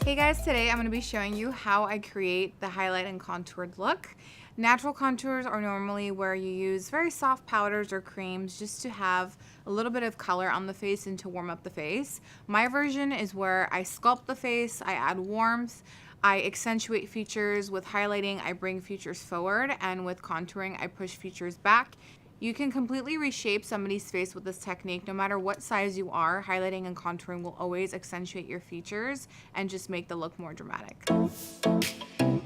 Hey guys, today I'm going to be showing you how I create the highlight and contoured look. Natural contours are normally where you use very soft powders or creams just to have a little bit of color on the face and to warm up the face. My version is where I sculpt the face, I add warmth, I accentuate features. With highlighting, I bring features forward, and with contouring, I push features back. You can completely reshape somebody's face with this technique. No matter what size you are, highlighting and contouring will always accentuate your features and just make the look more dramatic.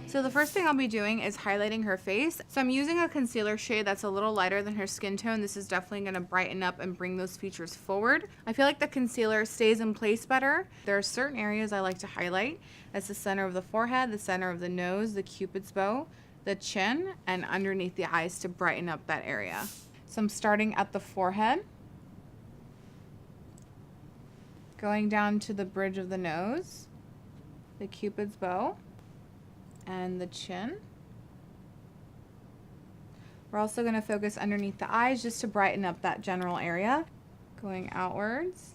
So the first thing I'll be doing is highlighting her face. So I'm using a concealer shade that's a little lighter than her skin tone. This is definitely going to brighten up and bring those features forward. I feel like the concealer stays in place better. There are certain areas I like to highlight. That's the center of the forehead, the center of the nose, the cupid's bow, the chin, and underneath the eyes to brighten up that area. So I'm starting at the forehead, going down to the bridge of the nose, the cupid's bow, and the chin. We're also going to focus underneath the eyes just to brighten up that general area, going outwards.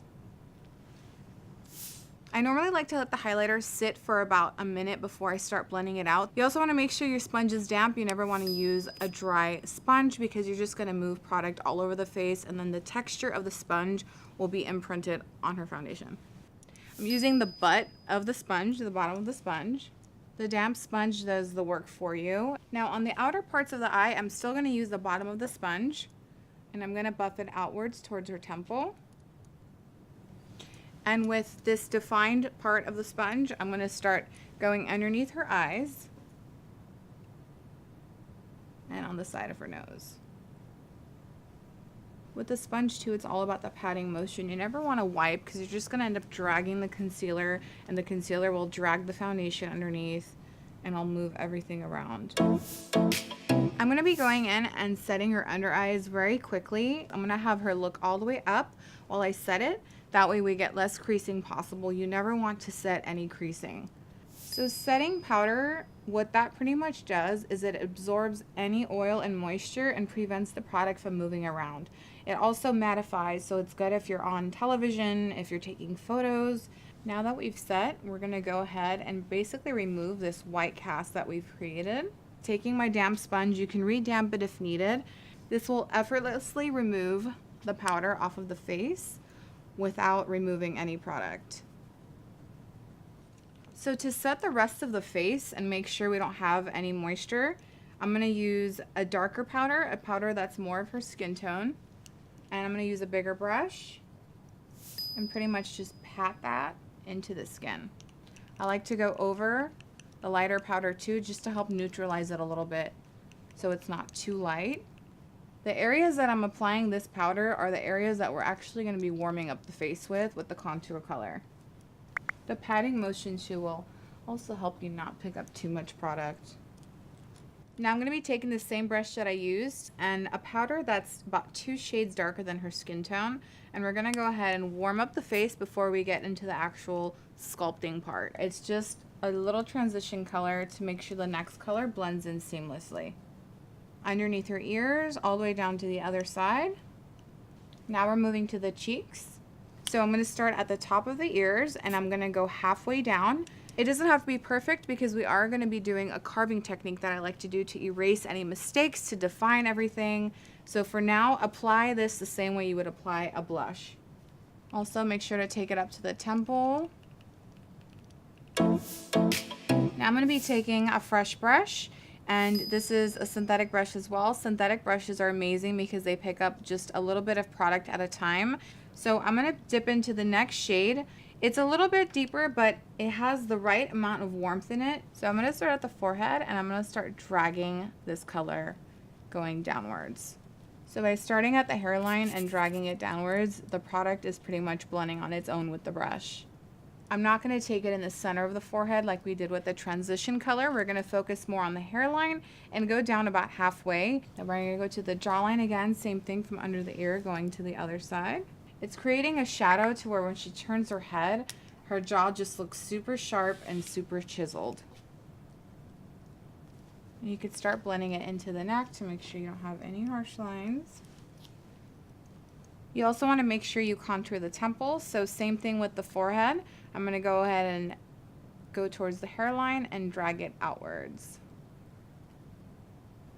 I normally like to let the highlighter sit for about a minute before I start blending it out. You also want to make sure your sponge is damp. You never want to use a dry sponge because you're just going to move product all over the face, and then the texture of the sponge will be imprinted on her foundation. I'm using the butt of the sponge, the bottom of the sponge. The damp sponge does the work for you. Now on the outer parts of the eye, I'm still going to use the bottom of the sponge, and I'm going to buff it outwards towards her temple. And with this defined part of the sponge, I'm going to start going underneath her eyes and on the side of her nose. With the sponge too, it's all about the patting motion. You never want to wipe because you're just going to end up dragging the concealer, and the concealer will drag the foundation underneath, and I'll move everything around. I'm going to be going in and setting her under eyes very quickly. I'm going to have her look all the way up while I set it. That way we get less creasing possible. You never want to set any creasing. So setting powder, what that pretty much does is it absorbs any oil and moisture and prevents the product from moving around. It also mattifies, so it's good if you're on television, if you're taking photos. Now that we've set, we're going to go ahead and basically remove this white cast that we've created. Taking my damp sponge, you can re-damp it if needed. This will effortlessly remove the powder off of the face without removing any product. So to set the rest of the face and make sure we don't have any moisture, I'm going to use a darker powder, a powder that's more of her skin tone, and I'm going to use a bigger brush and pretty much just pat that into the skin. I like to go over the lighter powder too, just to help neutralize it a little bit so it's not too light. The areas that I'm applying this powder are the areas that we're actually going to be warming up the face with the contour color. The patting motion too will also help you not pick up too much product. Now I'm going to be taking the same brush that I used and a powder that's about 2 shades darker than her skin tone, and we're going to go ahead and warm up the face before we get into the actual sculpting part. It's just a little transition color to make sure the next color blends in seamlessly. Underneath her ears, all the way down to the other side. Now we're moving to the cheeks. So I'm going to start at the top of the ears, and I'm going to go halfway down. It doesn't have to be perfect because we are going to be doing a carving technique that I like to do to erase any mistakes, to define everything. So for now, apply this the same way you would apply a blush. Also, make sure to take it up to the temple. Now I'm going to be taking a fresh brush, and this is a synthetic brush as well. Synthetic brushes are amazing because they pick up just a little bit of product at a time. So I'm going to dip into the next shade. It's a little bit deeper, but it has the right amount of warmth in it. So I'm going to start at the forehead, and I'm going to start dragging this color going downwards. So by starting at the hairline and dragging it downwards, the product is pretty much blending on its own with the brush. I'm not going to take it in the center of the forehead like we did with the transition color. We're going to focus more on the hairline and go down about halfway. Then we're going to go to the jawline again, same thing from under the ear going to the other side. It's creating a shadow to where when she turns her head, her jaw just looks super sharp and super chiseled. And you could start blending it into the neck to make sure you don't have any harsh lines. You also want to make sure you contour the temples. So same thing with the forehead. I'm going to go ahead and go towards the hairline and drag it outwards.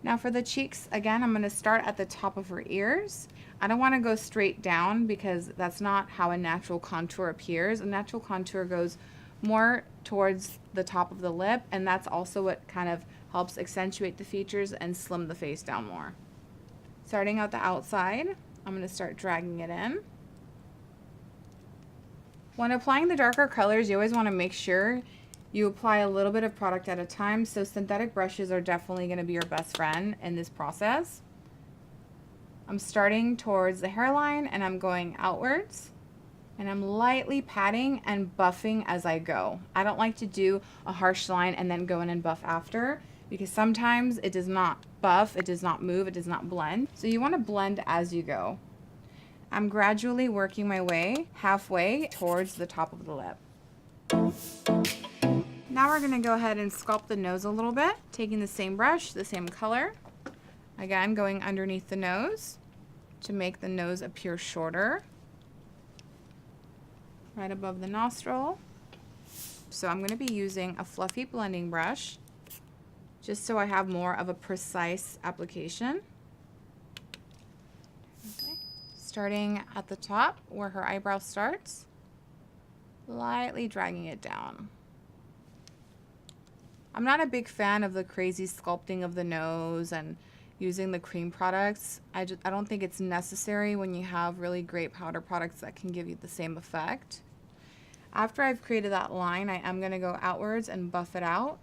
Now for the cheeks, again, I'm going to start at the top of her ears. I don't want to go straight down because that's not how a natural contour appears. A natural contour goes more towards the top of the lip, and that's also what kind of helps accentuate the features and slim the face down more. Starting out the outside, I'm going to start dragging it in. When applying the darker colors, you always want to make sure you apply a little bit of product at a time, so synthetic brushes are definitely going to be your best friend in this process. I'm starting towards the hairline and I'm going outwards, and I'm lightly patting and buffing as I go. I don't like to do a harsh line and then go in and buff after, because sometimes it does not buff, it does not move, it does not blend. So you want to blend as you go. I'm gradually working my way halfway towards the top of the lip. Now we're going to go ahead and sculpt the nose a little bit, taking the same brush, the same color. Again, going underneath the nose to make the nose appear shorter, right above the nostril. So I'm going to be using a fluffy blending brush just so I have more of a precise application. Okay. Starting at the top where her eyebrow starts, lightly dragging it down. I'm not a big fan of the crazy sculpting of the nose and using the cream products. I don't think it's necessary when you have really great powder products that can give you the same effect. After I've created that line, I am going to go outwards and buff it out.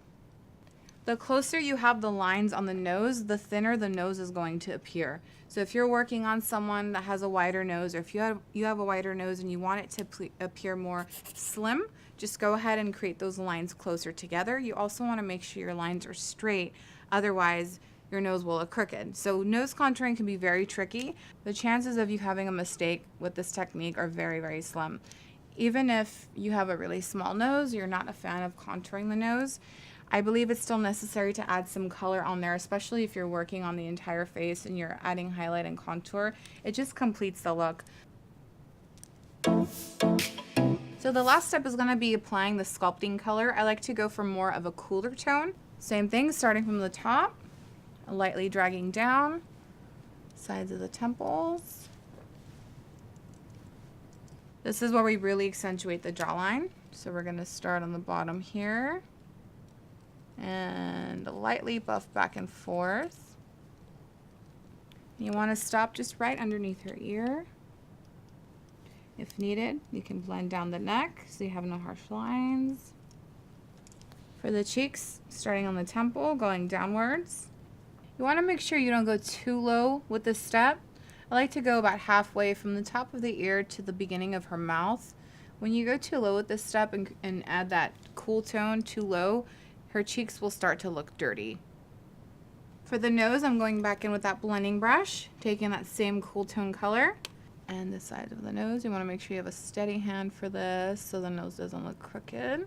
The closer you have the lines on the nose, the thinner the nose is going to appear. So if you're working on someone that has a wider nose, or if you have a wider nose and you want it to appear more slim, just go ahead and create those lines closer together. You also want to make sure your lines are straight, otherwise your nose will look crooked. So nose contouring can be very tricky. The chances of you having a mistake with this technique are very, very slim. Even if you have a really small nose, you're not a fan of contouring the nose, I believe it's still necessary to add some color on there, especially if you're working on the entire face and you're adding highlight and contour. It just completes the look. So the last step is going to be applying the sculpting color. I like to go for more of a cooler tone. Same thing, starting from the top, lightly dragging down, sides of the temples. This is where we really accentuate the jawline. So we're going to start on the bottom here and lightly buff back and forth. You want to stop just right underneath her ear. If needed, you can blend down the neck so you have no harsh lines. For the cheeks, starting on the temple, going downwards. You want to make sure you don't go too low with this step. I like to go about halfway from the top of the ear to the beginning of her mouth. When you go too low with this step and add that cool tone too low, her cheeks will start to look dirty. For the nose, I'm going back in with that blending brush, taking that same cool tone color. And the side of the nose, you want to make sure you have a steady hand for this so the nose doesn't look crooked.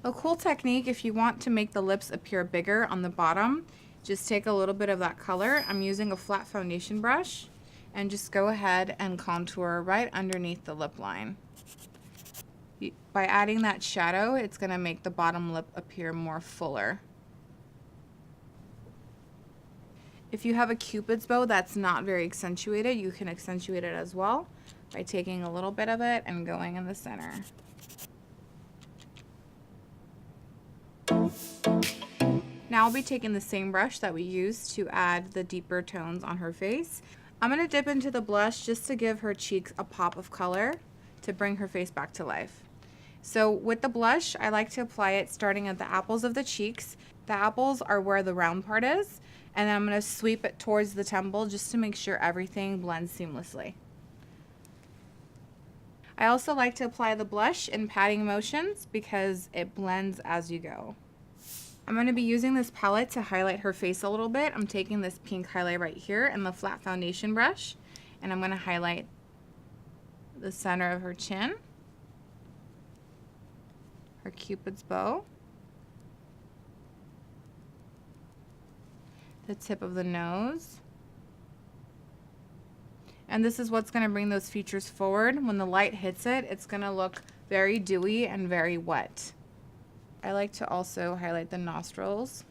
A cool technique, if you want to make the lips appear bigger on the bottom, just take a little bit of that color. I'm using a flat foundation brush and just go ahead and contour right underneath the lip line. By adding that shadow, it's going to make the bottom lip appear more fuller. If you have a Cupid's bow that's not very accentuated, you can accentuate it as well by taking a little bit of it and going in the center. Now I'll be taking the same brush that we used to add the deeper tones on her face. I'm going to dip into the blush just to give her cheeks a pop of color to bring her face back to life. So with the blush, I like to apply it starting at the apples of the cheeks. The apples are where the round part is, and then I'm going to sweep it towards the temple just to make sure everything blends seamlessly. I also like to apply the blush in patting motions because it blends as you go. I'm going to be using this palette to highlight her face a little bit. I'm taking this pink highlight right here and the flat foundation brush, and I'm going to highlight the center of her chin, her Cupid's bow, the tip of the nose, And this is what's gonna bring those features forward. When the light hits it, it's gonna look very dewy and very wet. I like to also highlight the nostrils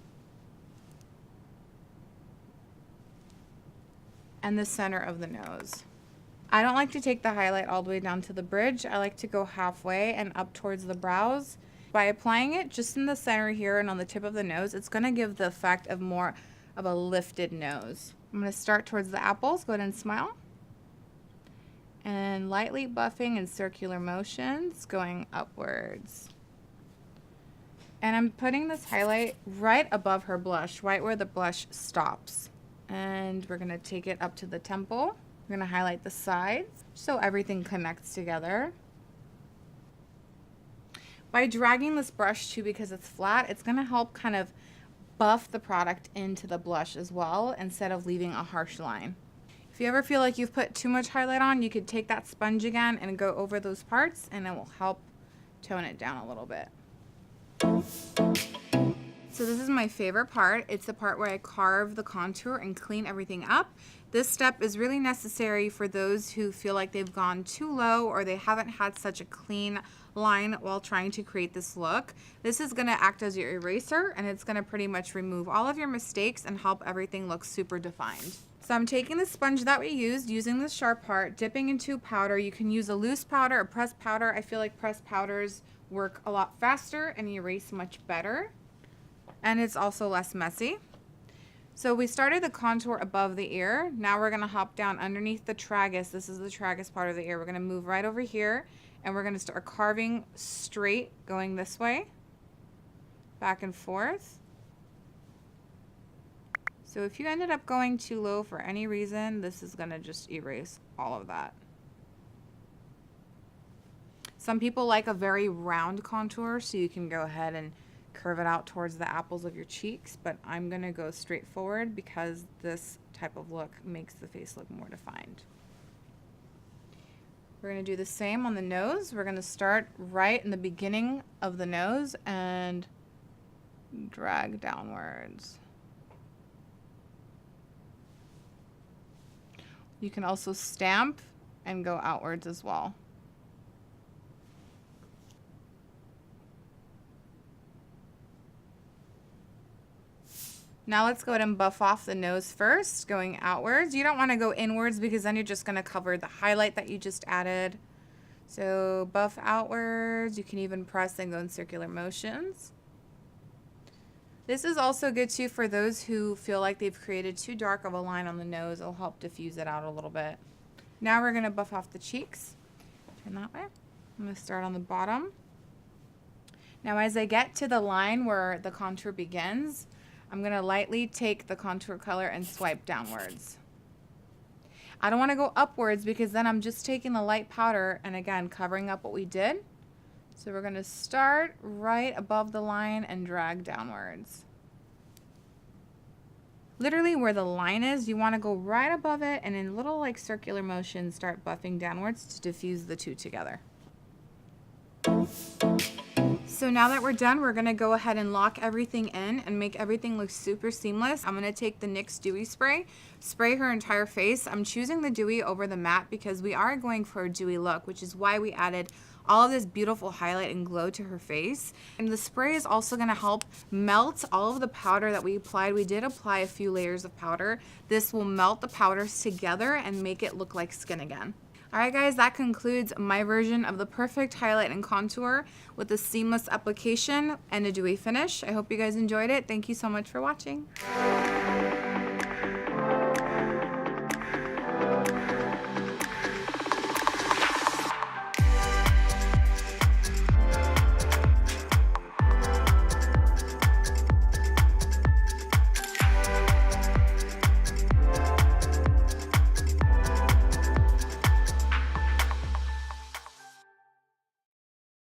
and the center of the nose. I don't like to take the highlight all the way down to the bridge. I like to go halfway and up towards the brows. By applying it just in the center here and on the tip of the nose, it's gonna give the effect of more of a lifted nose. I'm gonna start towards the apples. Go ahead and smile. And lightly buffing in circular motions, going upwards. And I'm putting this highlight right above her blush, right where the blush stops. And we're gonna take it up to the temple. We're gonna highlight the sides so everything connects together. By dragging this brush too, because it's flat, it's gonna help kind of buff the product into the blush as well, instead of leaving a harsh line. If you ever feel like you've put too much highlight on, you could take that sponge again and go over those parts, and it will help tone it down a little bit. So this is my favorite part. It's the part where I carve the contour and clean everything up. This step is really necessary for those who feel like they've gone too low or they haven't had such a clean line while trying to create this look. This is gonna act as your eraser, and it's gonna pretty much remove all of your mistakes and help everything look super defined. So I'm taking the sponge that we used, using the sharp part, dipping into powder. You can use a loose powder, a pressed powder. I feel like pressed powders work a lot faster and erase much better. And it's also less messy. So we started the contour above the ear. Now we're gonna hop down underneath the tragus. This is the tragus part of the ear. We're gonna move right over here, and we're gonna start carving straight, going this way, back and forth. So if you ended up going too low for any reason, this is gonna just erase all of that. Some people like a very round contour, so you can go ahead and curve it out towards the apples of your cheeks, but I'm gonna go straight forward because this type of look makes the face look more defined. We're gonna do the same on the nose. We're gonna start right in the beginning of the nose and drag downwards. You can also stamp and go outwards as well. Now let's go ahead and buff off the nose first, going outwards. You don't want to go inwards because then you're just going to cover the highlight that you just added. So buff outwards. You can even press and go in circular motions. This is also good too for those who feel like they've created too dark of a line on the nose. It'll help diffuse it out a little bit. Now we're going to buff off the cheeks. Turn that way. I'm going to start on the bottom. Now as I get to the line where the contour begins, I'm going to lightly take the contour color and swipe downwards. I don't want to go upwards because then I'm just taking the light powder and again covering up what we did. So we're going to start right above the line and drag downwards. Literally where the line is, you want to go right above it and in little like circular motions start buffing downwards to diffuse the two together. So now that we're done, we're gonna go ahead and lock everything in and make everything look super seamless. I'm gonna take the NYX Dewy Spray, spray her entire face. I'm choosing the dewy over the matte because we are going for a dewy look, which is why we added all of this beautiful highlight and glow to her face. And the spray is also gonna help melt all of the powder that we applied. We did apply a few layers of powder. This will melt the powders together and make it look like skin again. Alright guys, that concludes my version of the perfect highlight and contour with a seamless application and a dewy finish. I hope you guys enjoyed it. Thank you so much for watching.